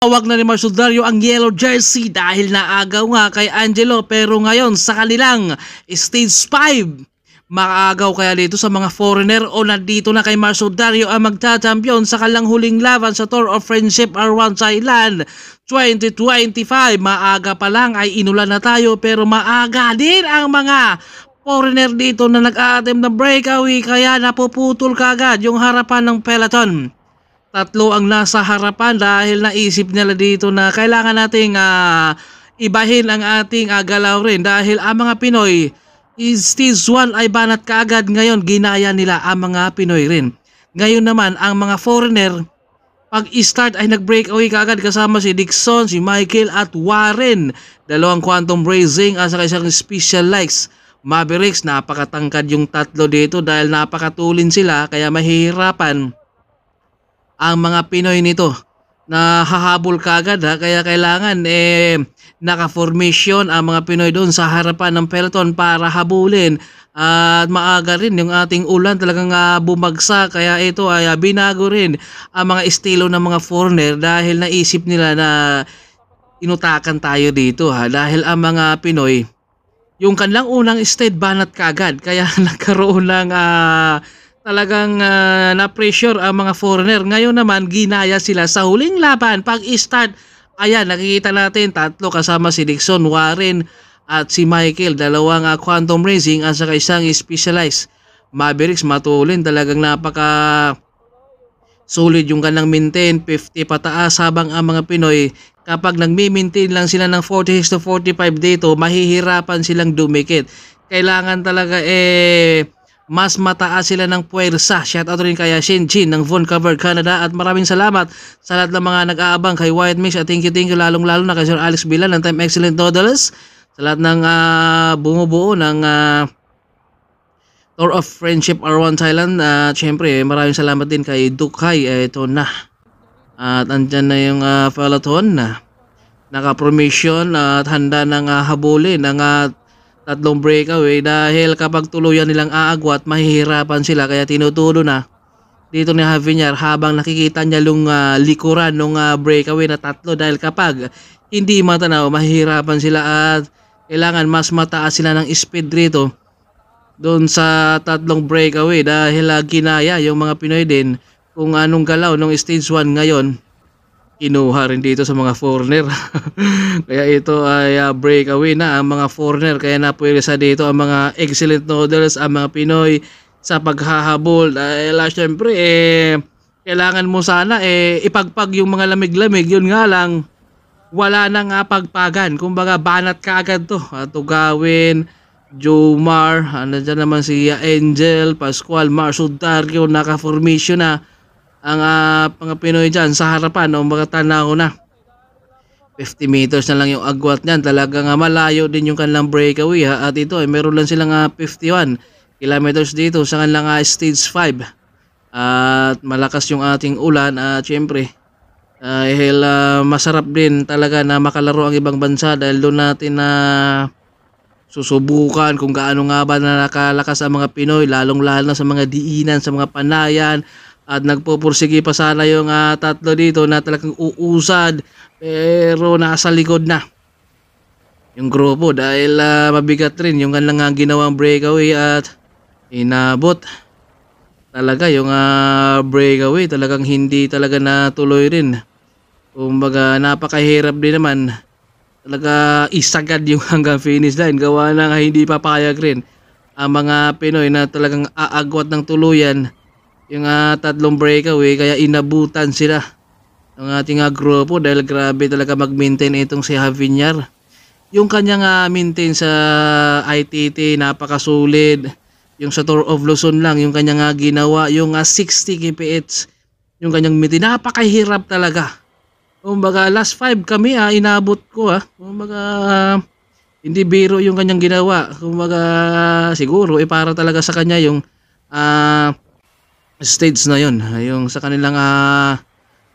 Tawag na ni Marcel Dario ang yellow jersey dahil naagaw nga kay Angelo, pero ngayon sa kanilang stage 5. Makaagaw kaya dito sa mga foreigner o nandito na kay Marcel Dario ang magta-champion sa kanilang huling laban sa Tour of Friendship R1 Thailand 2025. Maaga pa lang ay inulan na tayo, pero maaga din ang mga foreigner dito na nag-a-attempt na breakaway, kaya napuputol kagad yung harapan ng peloton. Tatlo ang nasa harapan dahil naisip nila dito na kailangan nating ibahin ang ating galaw rin, dahil ang mga Pinoy stage 1 ay banat kaagad. Ngayon ginaya nila ang mga Pinoy rin. Ngayon naman ang mga foreigner pag start ay nag-breakaway kaagad kasama si Dixon, si Michael at Warren. Dalawang Quantum Racing at saka isang Special Likes Mavericks. Napakatangkad yung tatlo dito dahil napakatulin sila, kaya mahihirapan ang mga Pinoy nito na hahabol kagad kaya kailangan naka-formation ang mga Pinoy doon sa harapan ng peloton para habulin. At maaga rin yung ating ulan, talagang bumagsak, kaya ito ay binago rin ang mga estilo ng mga foreigner dahil naisip nila na inutakan tayo dito dahil ang mga Pinoy yung kanilang unang state banat kagad, kaya nagkaroon ng talagang na-pressure ang mga foreigner. Ngayon naman ginaya sila sa huling laban. Pag start, ayan, nakikita natin tatlo kasama si Dixon, Warren at si Michael. Dalawang Quantum Racing at saka isang Specialized Mavericks. Matulin, talagang napaka solid yung kanilang maintain, 50 pataas, habang ang mga Pinoy kapag nagmi-maintain lang sila ng 46 to 45 dito, mahihirapan silang dumikit. Kailangan talaga mas mataas sila ng puwersa. Shoutout rin kay Shinjin ng Von Covered Canada, at maraming salamat sa lahat ng mga nag-aabang kay Wyatt Mix, at thank you lalong lalo na kay Sir Alex Bilan ng Time Excellent Noodles, sa lahat ng bumubuo ng Tour of Friendship R1 Thailand. Syempre maraming salamat din kay Dukhay. Ito na, at andyan na yung peloton na naka-formation at handa ng habulin ng tatlong breakaway, dahil kapag tuluyan nilang aagwat mahihirapan sila, kaya tinutulo na dito ni Javier habang nakikita niya yung likuran ng breakaway na tatlo, dahil kapag hindi matanaw mahihirapan sila at kailangan mas mataas sila ng speed rito doon sa tatlong breakaway, dahil ginaya yung mga Pinoy din kung anong galaw nung stage 1 ngayon. Kinuha rin dito sa mga foreigner. Kaya ito ay breakaway na ang mga foreigner, kaya napuwersa dito ang mga Excellent Noodles, ang mga Pinoy sa paghahabol. Dahil syempre kailangan mo sana ipagpag yung mga lamig-lamig. Yun nga lang, wala nang pagpagan, kumbaga banat ka agad to. Tugawin, Jomar, dyan naman si Angel, Pascual, Marcel Dario, naka-formation na ang mga Pinoy dyan sa harapan. Mga tanaw na 50 meters na lang yung agwat niyan, talagang malayo din yung kanilang breakaway at ito ay meron lang silang 51 kilometers dito sa kanilang stage 5. At malakas yung ating ulan, at syempre dahil masarap din talaga na makalaro ang ibang bansa, dahil doon natin na susubukan kung gaano nga ba na nakalakas ang mga Pinoy, lalong lalo na sa mga diinan, sa mga panayan. At nagpupursige pa sana yung tatlo dito na talagang uusad, pero nasa likod na yung grupo dahil mabigat rin yung kanilang ginawang breakaway at inabot talaga yung breakaway. Talagang hindi talaga natuloy rin. Kumbaga napakahirap din naman talaga isagad yung hanggang finish line, gawa na hindi papayag rin ang mga Pinoy na talagang aagwat ng tuluyan yung tatlong breakaway, kaya inabutan sila ng ating grupo dahil grabe talaga mag-maintain itong si Javier. Yung kanyang maintain sa ITT napakasulit. Yung sa Tour of Luzon lang yung kanyang ginawa, yung 60 kph yung kanyang maintain, napakahirap talaga. Kumbaga last 5 kami inabot ko kumbaga hindi biro yung kanyang ginawa. Kumbaga siguro para talaga sa kanya yung stage na yun, yung sa kanilang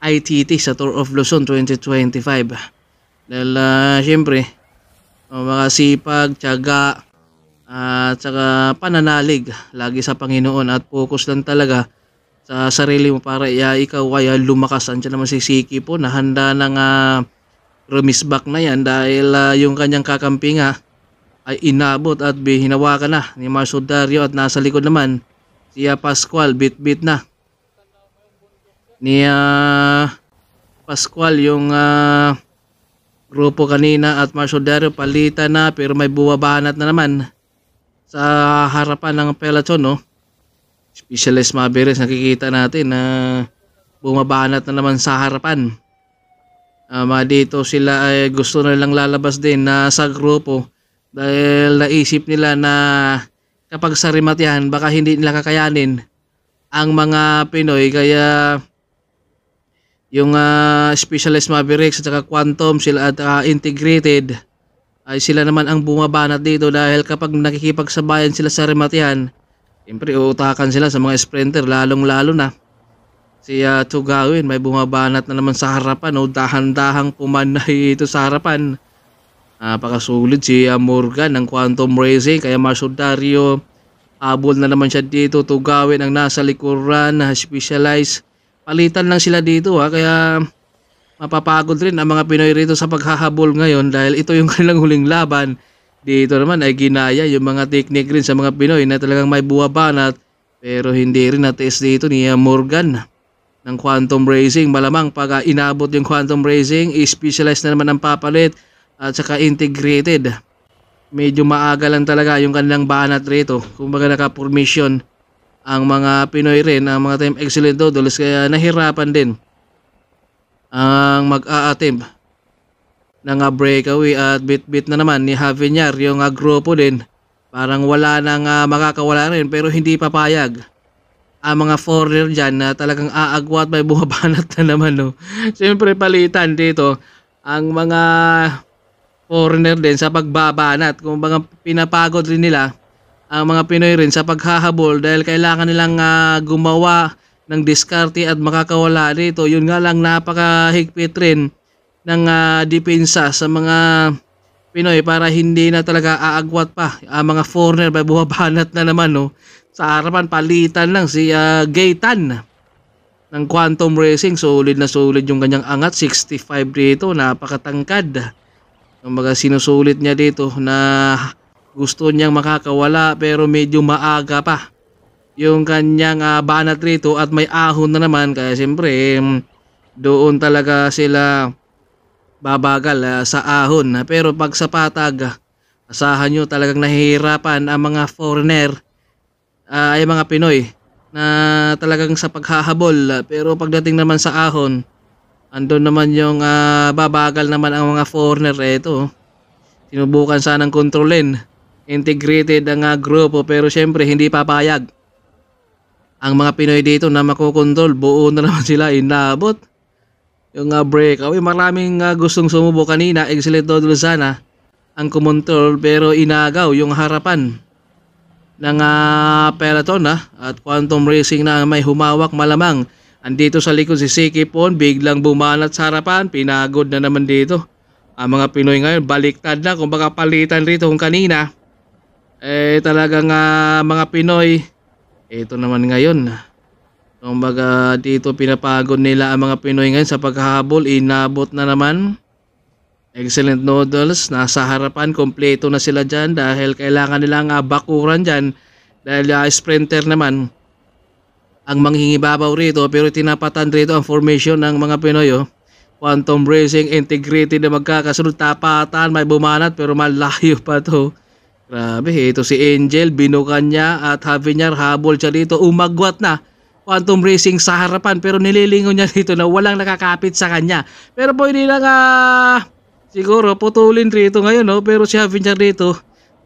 ITT sa Tour of Luzon 2025. Dahil syempre mga sipag, tiyaga at saka pananalig lagi sa Panginoon, at focus lang talaga sa sarili mo para ikaw ay lumakas. Andiyan naman si Siki po na handa ng rumisbak na yan dahil yung kanyang kakampi nga ay inabot at hinawakan na ni Marcio Dario at nasa likod naman si Pascual, bit-bit na ni Pascual yung grupo kanina at Marcio Dario palitan na pero may buwabanat na naman sa harapan ng peloton, no? Specialist Mavericks, nakikita natin na bumabanat na naman sa harapan. Dito sila ay gusto na lang lalabas din na sa grupo dahil naisip nila na kapag sa rematyahan baka hindi nila kakayanin ang mga Pinoy, kaya yung Specialist Mavericks at saka Quantum sila at Integrated ay sila naman ang bumabanat dito dahil kapag nakikipagsabayan sila sa rematyahan, siyempre uutakan sila sa mga sprinter, lalong lalo na si Tugawin may bumabanat na naman sa harapan, dahan-dahang pumanay ito sa harapan. Napakasulit si Morgan ng Quantum Racing, kaya Marcio Dario habol na naman siya dito. Tugawin ang nasa likuran, Specialized palitan lang sila dito kaya mapapagod rin ang mga Pinoy rito sa paghahabol ngayon dahil ito yung kanilang huling laban. Dito naman ay ginaya yung mga technique rin sa mga Pinoy na talagang may buwabanat pero hindi rin na-test dito ni Morgan ng Quantum Racing. Malamang pag inabot yung Quantum Racing, Specialized na naman ang papalit at saka Integrated. Medyo maaga lang talaga yung kanilang banat rito. Kumbaga naka-formation ang mga Pinoy rin, ang mga Team Excellent Doodles, kaya nahirapan din ang mag-a-attempt ng breakaway at bit-bit na naman ni Javier yung grupo din. Parang wala nang makakawala rin pero hindi papayag ang mga foreigner dyan na talagang aagwat, may bumabanat na naman, no? Siyempre palitan dito ang mga foreigner din sa pagbabanat. Kung mga pinapagod rin nila ang mga Pinoy rin sa paghahabol dahil kailangan nilang gumawa ng diskarte at makakawala dito. Yun nga lang, napakahigpit rin ng depensa sa mga Pinoy para hindi na talaga aagwat pa ang mga foreigner, may bumabanat na naman, no? Sa harapan palitan lang si Gaytan ng Quantum Racing. Solid na solid yung kanyang angat, 65 dito, napakatangkad. Yung mga sinusulit niya dito na gusto niyang makakawala pero medyo maaga pa yung kanyang banat rito at may ahon na naman, kaya siyempre doon talaga sila babagal sa ahon. Pero pag sa patag, asahan nyo talagang nahihirapan ang mga foreigner ay mga Pinoy na talagang sa paghahabol. Pero pagdating naman sa ahon, andun naman yung babagal naman ang mga foreigner. Ito, sinubukan sanang kontrolin Integrated ang grupo pero syempre hindi papayag ang mga Pinoy dito na makokontrol. Buo na naman sila, inabot yung breakaway. Maraming gustong sumubok kanina. Excellent Doodle sana ang kumontrol pero inagaw yung harapan ng peloton at Quantum Racing na may humawak. Malamang andito sa likod si Siki Pon, biglang bumanat sa harapan, pinagod na naman dito ang mga Pinoy ngayon. Baliktad na, kung baka palitan rito kung kanina talagang mga Pinoy, ito naman ngayon, kumbaga dito pinapagod nila ang mga Pinoy ngayon sa paghahabol. Inabot na naman. Excellent Noodles nasa harapan, kompleto na sila dyan dahil kailangan nilang bakuran dyan dahil sprinter naman ang manghingibabaw rito. Pero tinapatan rito ang formation ng mga Pinoy. Quantum Racing, Integrated na magkakasunod, tapatan, may bumanat pero malayo pa to. Grabe, ito si Angel, binukan niya at Javier habol siya dito. Umagwat na Quantum Racing sa harapan pero nililingon niya dito na walang nakakapit sa kanya. Pero pwede lang siguro putulin rito ngayon, no? Pero si Javier dito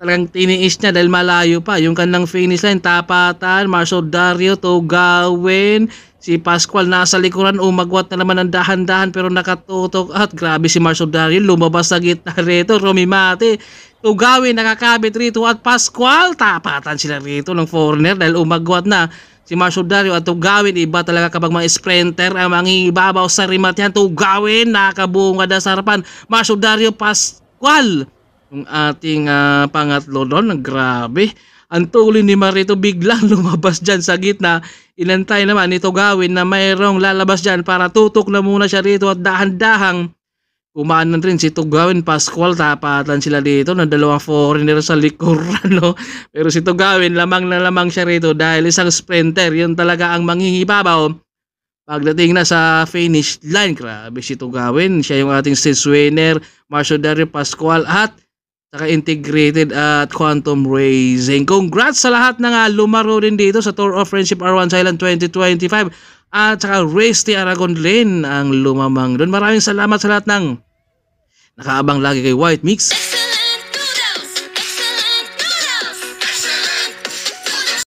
talagang tiniis niya dahil malayo pa yung kanilang finish line. Tapatan, Marcio Dario, Tugawin, si Pascual nasa likuran. Umagwat na naman ng dahan-dahan pero nakatutok at grabe si Marcio Dario, lumabas sa gitna rito. Rumimate, Tugawin nakakabit rito at Pascual, tapatan sila rito ng foreigner dahil umagwat na si Marcio Dario at Tugawin. Iba talaga kapag mga sprinter ang mangibabaw sa rematyahan. Tugawin nakabungad na sa harapan, Marcio Dario, Pascual yung ating pangatlo doon. Grabe Ang tuloy ni Marito biglang lumabas dyan sa gitna. Inantay naman ito gawin na mayroong lalabas dyan para tutok na muna siya rito at dahan-dahang kumaan rin si Tugawin Pascual. Tapatan sila dito ng dalawang foreigner sa likuran, no? Pero si Tugawin lamang na lamang siya rito dahil isang sprinter. Yun talaga ang manghihibabaw pagdating na sa finish line. Grabe si Tugawin. Siya yung ating stage winner, Marcio Dario Pascual at saka integrated at quantum racing. Congrats sa lahat na nga lumaro din dito sa Tour of Friendship R1 Thailand 2025 at saka Race to Aragon Lane ang lumamang doon. Maraming salamat sa lahat ng nakaabang lagi kay White Mix.